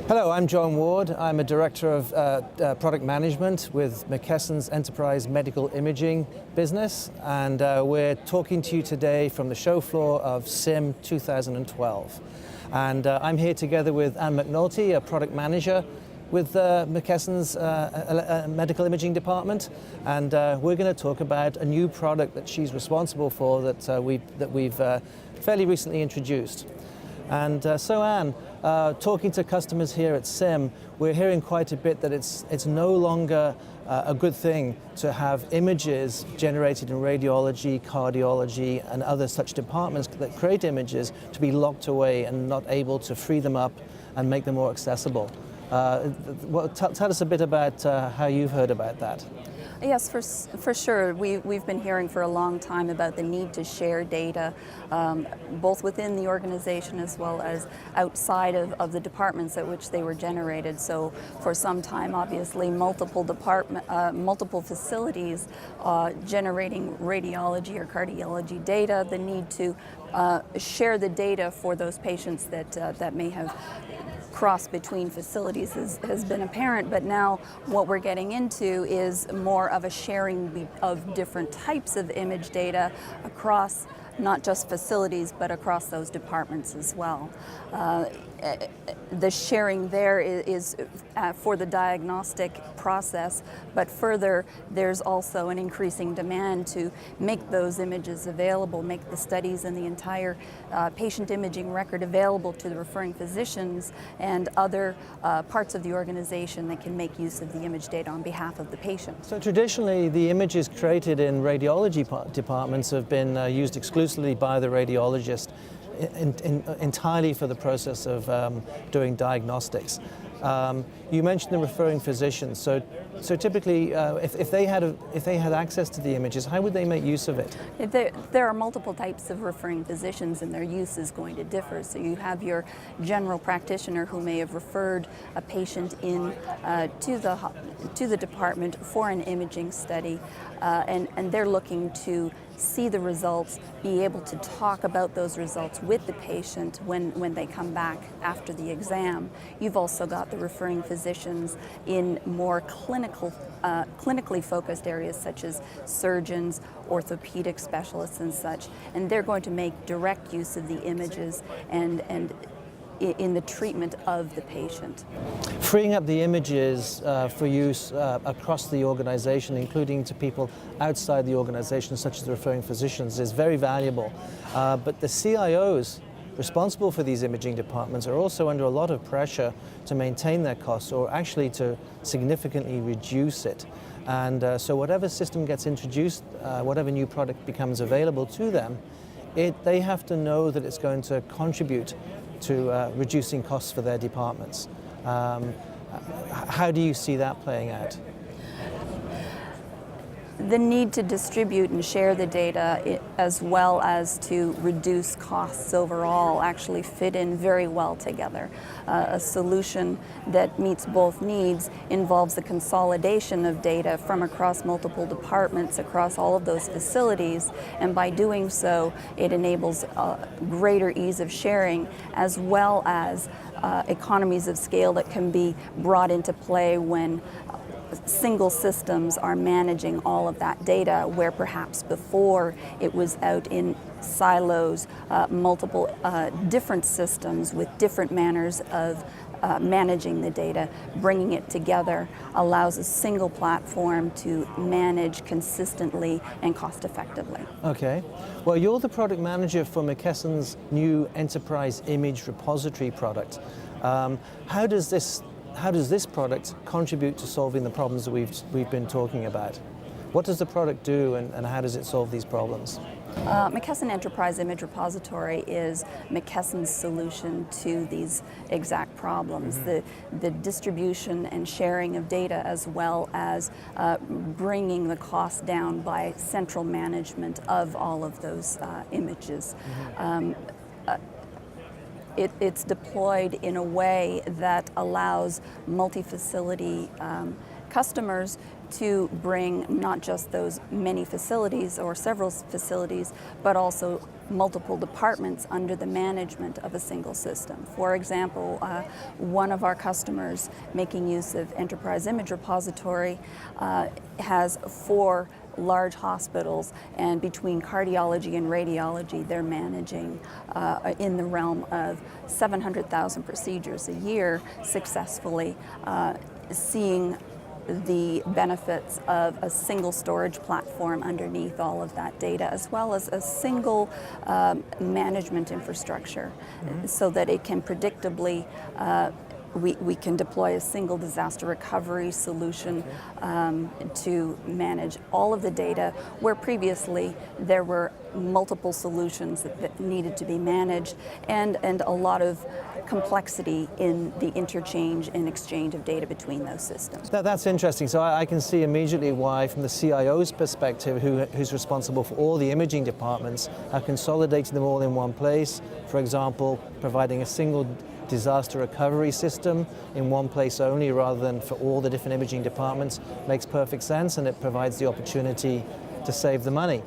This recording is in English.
Hello, I'm John Ward. I'm a Director of Product Management with McKesson's Enterprise Medical Imaging business, and we're talking to you today from the show floor of SIIM 2012. And I'm here together with Anne McNulty, a Product Manager with McKesson's Medical Imaging Department, and we're going to talk about a new product that she's responsible for that we've fairly recently introduced. And so Anne, talking to customers here at SIIM, we're hearing quite a bit that it's no longer a good thing to have images generated in radiology, cardiology, and other such departments that create images to be locked away and not able to free them up and make them more accessible. Tell us a bit about how you've heard about that. Yes, for sure. We've been hearing for a long time about the need to share data, both within the organization as well as outside of the departments at which they were generated. So for some time, obviously, multiple facilities generating radiology or cardiology data, the need to share the data for those patients that may have cross between facilities has been apparent, but now what we're getting into is more of a sharing of different types of image data across not just facilities, but across those departments as well. The sharing there is for the diagnostic process, but further, there's also an increasing demand to make those images available, make the studies and the entire patient imaging record available to the referring physicians and other parts of the organization that can make use of the image data on behalf of the patient. So traditionally, the images created in radiology departments have been used exclusively by the radiologist entirely for the process of doing diagnostics. You mentioned the referring physicians. So typically, if they had access to the images, how would they make use of it? There are multiple types of referring physicians, and their use is going to differ. So you have your general practitioner who may have referred a patient in to the department for an imaging study, and they're looking to see the results, be able to talk about those results with the patient when they come back after the exam. You've also got the referring physicians in more clinically focused areas such as surgeons, orthopedic specialists and such, and they're going to make direct use of the images and in the treatment of the patient. Freeing up the images for use across the organization, including to people outside the organization, such as the referring physicians, is very valuable. But the CIOs responsible for these imaging departments are also under a lot of pressure to maintain their costs, or actually to significantly reduce it. And so whatever system gets introduced, whatever new product becomes available to them, they have to know that it's going to contribute to reducing costs for their departments. How do you see that playing out? The need to distribute and share the data as well as to reduce costs overall actually fit in very well together. A solution that meets both needs involves the consolidation of data from across multiple departments, across all of those facilities, and by doing so, it enables greater ease of sharing as well as economies of scale that can be brought into play when single systems are managing all of that data, where perhaps before it was out in silos, multiple different systems with different manners of managing the data. Bringing it together allows a single platform to manage consistently and cost effectively. Okay. Well, you're the product manager for McKesson's new Enterprise Image Repository product. How does this product contribute to solving the problems that we've been talking about? What does the product do, and how does it solve these problems? McKesson Enterprise Image Repository is McKesson's solution to these exact problems. Mm-hmm. The distribution and sharing of data, as well as bringing the cost down by central management of all of those images. Mm-hmm. It's deployed in a way that allows multi-facility customers to bring not just those many facilities or several facilities, but also multiple departments under the management of a single system. For example, one of our customers making use of Enterprise Image Repository has 4 large hospitals, and between cardiology and radiology, they're managing in the realm of 700,000 procedures a year successfully, seeing the benefits of a single storage platform underneath all of that data, as well as a single management infrastructure, so that it can predictably we can deploy a single disaster recovery solution to manage all of the data, where previously there were multiple solutions that needed to be managed, and a lot of complexity in the interchange and exchange of data between those systems. That's interesting. So I can see immediately why, from the CIO's perspective, who's responsible for all the imaging departments, consolidating them all in one place. For example, providing a single disaster recovery system in one place only rather than for all the different imaging departments makes perfect sense, and it provides the opportunity to save the money.